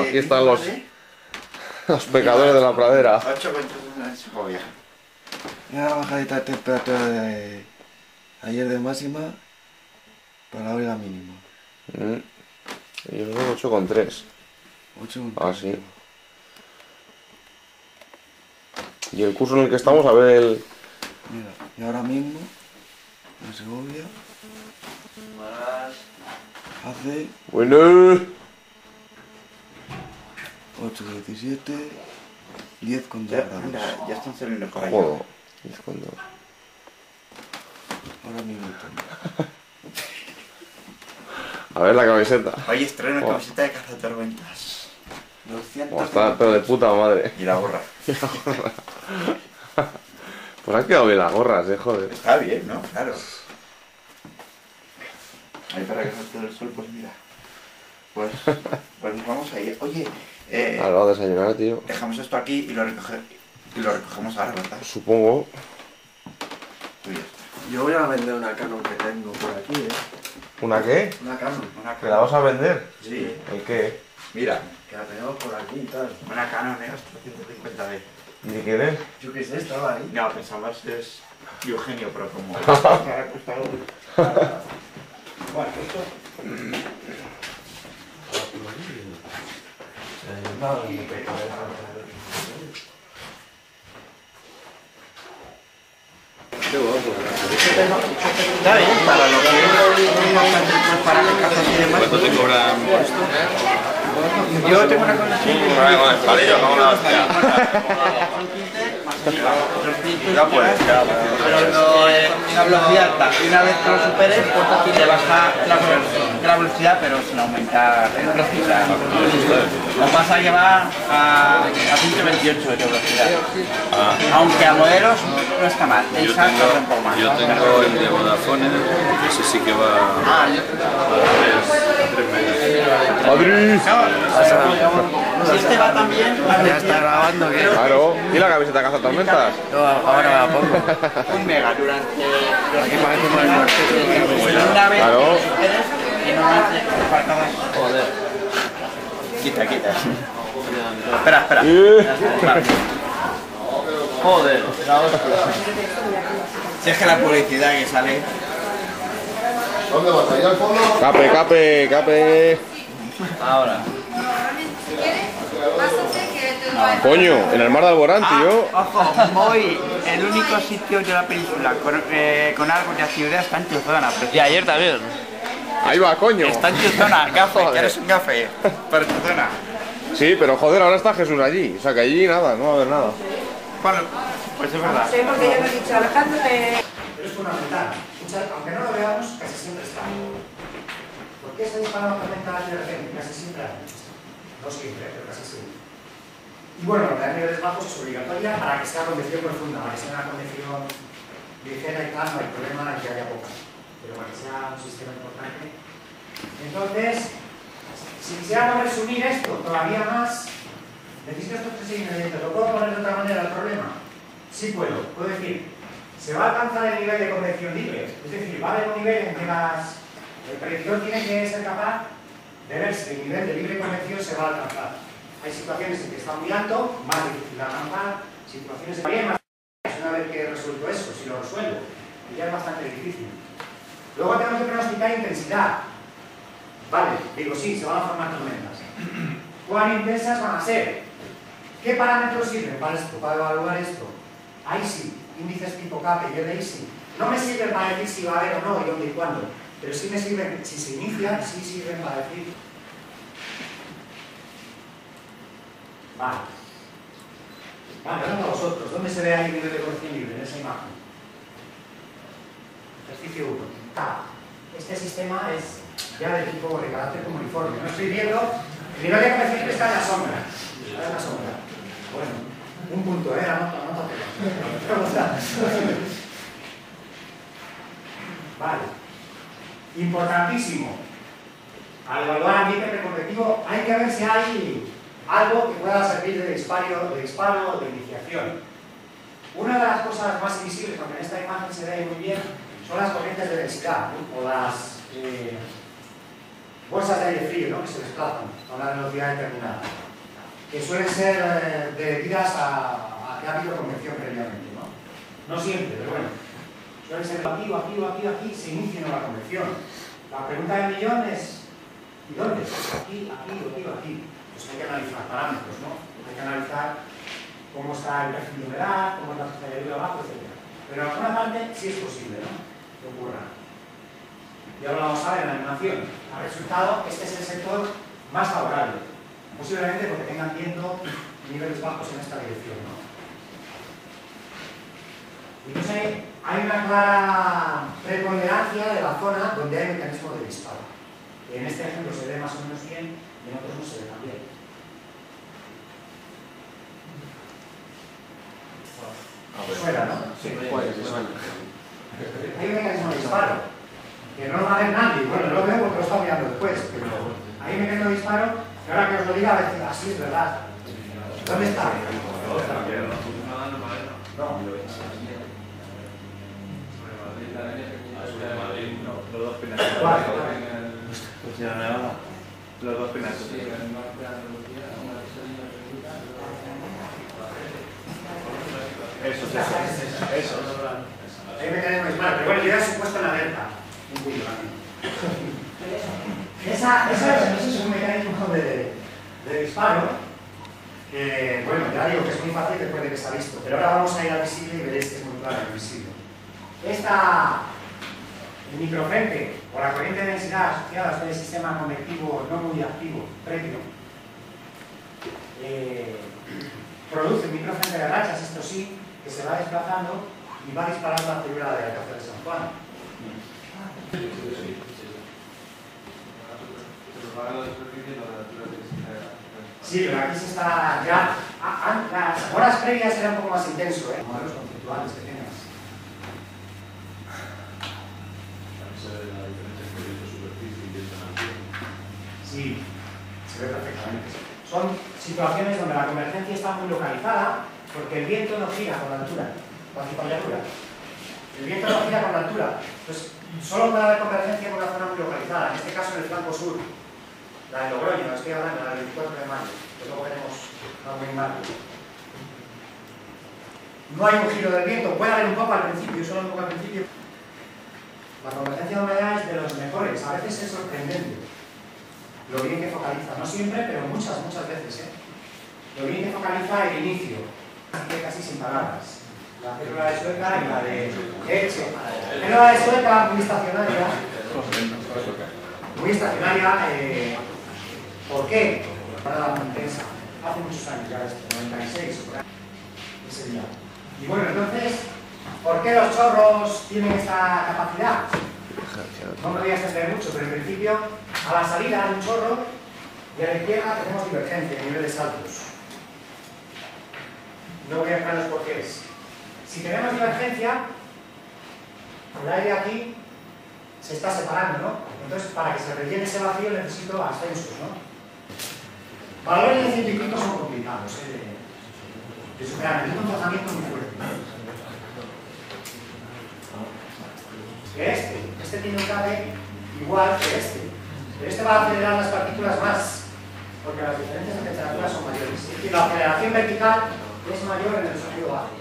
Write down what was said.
Aquí están los pecadores de la pradera. 8 metros de Segovia. Mira la bajadita de temperatura de ayer de máxima para hoy la mínima. Y yo soy 8,3. 8,3. Ah, sí. Y el curso en el que estamos, a ver el... Mira, y ahora mismo en Segovia hace Bueno. 8,17, 10,2 Ya, grados. mira, ya están saliendo por ahí. Joder. Ahora mismo. A ver la camiseta. Oye, estreno camiseta de cazatormentas. 200. Está, pero de puta madre. Y la gorra. Pues han quedado bien las gorras, joder. Está bien, ¿no? Claro. Ahí para que salte el sol, pues mira. Pues nos vamos a ir. Oye, Ahora a desayunar, tío. dejamos esto aquí y lo recogemos ahora, ¿verdad? Supongo. Pues ya está. Yo voy a vender una Canon que tengo por aquí, ¿Una qué? Una Canon. Una ¿Que la vas a vender? Sí. ¿El qué? Mira, Que la tenemos por aquí y tal. una Canon EOS 350D. ¿Y de qué eres? Yo qué sé, estaba ahí. No, pensamos que es Eugenio, pero como... Bueno, esto... Está bien, para lo que es importante, pues para el caso y demás. ¿Cuánto te cobran por esto? Yo tengo una conexión. Con el palillo, como una hostia. Ya puedes, ya. Pero una velocidad alta. Y una vez que lo superes, pues aquí te baja la velocidad, pero sin aumentar el velocidad. Lo vas a llevar a 128 de velocidad. Aunque a modelos no está mal. Yo tengo el de Vodafone, ese sí que va a 3 megas. ¡Madrid! Si este va también, Ya está grabando, ¿qué? Claro. ¿Y la camiseta de cazatormentas? No, ahora la pongo. 1 mega durante Aquí parece más fuerte. una vez Claro. que lo superes, y no hace falta más. Joder. Quita. Espera. Vale. Joder, la hostia. Si es que la publicidad que sale. ¿Dónde vas? ¿Ahí al fondo? Cape. Ahora. Coño, en el mar de Alborán, tío. Ojo, voy el único sitio de la península con árboles de actividad está en Chuzona. Y ayer también. Ahí va, coño. Está en Chuzona, gafe, que eres un gafe. Para Chuzona. Sí, pero joder, ahora está Jesús allí. O sea que allí nada, no va a haber nada. Bueno, pues es verdad. Sí, porque yo me he dicho, Alejandro, Pero es fundamental. Aunque no lo veamos, casi siempre está. ¿Por qué se dispara una tormenta de repente? Casi siempre hay. No siempre, pero casi siempre. Y bueno, la de niveles bajos es obligatoria para que sea convección profunda, para que sea una convección ligera y tal, no hay problema en que haya poca. Pero para que sea un sistema importante. Entonces, si quisiéramos resumir esto todavía más, necesito estos 3 ingredientes. ¿Lo puedo poner de otra manera el problema? Sí puedo. Puedo decir, se va a alcanzar el nivel de convección libre. Es decir, va a haber un nivel en que el predictor tiene que ser capaz de ver si el nivel de libre convección se va a alcanzar. Hay situaciones en que está muy alto, más difícil de alcanzar, situaciones en que bien más difícil. Una vez que he resuelto eso, si lo resuelvo, ya es bastante difícil. Luego tenemos que pronosticar intensidad. Vale, digo sí, se van a formar tormentas. ¿Cuán intensas van a ser? ¿Qué parámetros sirven para esto, para evaluar esto? Ahí sí, índices tipo CAP y LISI. No me sirven para decir si va a haber o no y dónde y cuándo, pero sí me sirven, si se inicia, sí sirven para decir. Vale, vamos a vosotros. ¿Dónde se ve ahí el nivel de convección libre en esa imagen? Ejercicio 1. Este sistema es ya de tipo de carácter comuniforme. No estoy viendo el nivel de convección libre está en la sombra. Está en la sombra. Bueno, un punto, anótatelo. Vale. Importantísimo. Al evaluar ambiente preconvectivo hay que ver si hay algo que pueda servir de disparo o de iniciación. Una de las cosas más invisibles, aunque en esta imagen se ve muy bien, son las corrientes de densidad, ¿no? O las bolsas de aire frío, ¿no? Que se desplazan a una velocidad determinada, que suelen ser debidas a que ha habido convección previamente, ¿no? No siempre, pero bueno, suelen ser aquí, se inicia una convección. La pregunta del millón es, ¿y dónde? Aquí. Pues hay que analizar parámetros, ¿no? Hay que analizar cómo está el perfil de humedad, cómo es la temperatura abajo, etc. Pero en alguna parte sí es posible, ¿no? Que ocurra. Y ahora lo vamos a ver en la animación. Ha resultado que este es el sector más favorable, posiblemente porque tengan viento niveles bajos en esta dirección, ¿no? Y entonces hay una clara preponderancia de la zona donde hay mecanismos de disparo. En este ejemplo se ve más o menos bien y en otros no se ve tan bien. Suena, ¿no? Sí, puede, suena. Hay un mecanismo de disparo que no lo va a ver nadie. Bueno, no lo veo porque lo está mirando después, pero hay un mecanismo de disparo que ahora que os lo diga, a ver, así es verdad. ¿Dónde está? No. Los dos pinachos. Los dos pinachos. Eso. Hay un mecanismo de disparo, pero bueno, yo ya he supuesto en alerta. Un poquito Ese es un mecanismo de disparo que, bueno, ya digo que es muy fácil después de que se ha visto, pero ahora vamos a ir al visible y veréis que es muy claro el visible. El microfrente o la corriente de densidad asociada a este sistema convectivo no muy activo previo produce un microfrente de rachas, esto sí, que se va desplazando y va disparando la figura de Alcázar de San Juan. Sí, pero aquí se está ya. Las horas previas era un poco más intenso, ¿eh? Modelos conceptuales que tengas. Sí, se ve perfectamente. Son situaciones donde la convergencia está muy localizada porque el viento no gira con la altura, con la temperatura. El viento no gira con la altura. Entonces, solo puede haber convergencia con una zona muy localizada, en este caso en el flanco sur. La de Logroño, estoy hablando, la del 24 de mayo, que luego veremos algo muy mal. No hay un giro del viento, puede haber un poco al principio, solo un poco al principio. La convergencia de humedad es de los mejores, a veces es sorprendente. Lo bien que focaliza, no siempre, pero muchas veces, ¿eh? Lo bien que focaliza el inicio, casi sin palabras. La célula de Sueca y la de Elche. La célula de Sueca, muy estacionaria. Muy estacionaria, ¿por qué? Para la muy intensa. Hace muchos años ya esto, 96 o por ahí, ese día. Y bueno, entonces, ¿por qué los chorros tienen esta capacidad? No me voy a extender mucho, pero en principio, a la salida hay un chorro y a la izquierda tenemos divergencia en niveles altos. No voy a explicaros por qué es. Si tenemos divergencia, el aire aquí se está separando, ¿no? Entonces, para que se rellene ese vacío necesito ascensos, ¿no? Valores de científicos son complicados, de superar, necesito un tratamiento muy fuerte. Que este tiene un KB igual que este, pero este va a acelerar las partículas más, porque las diferencias de temperatura son mayores. Y la aceleración vertical es mayor en el sonido base.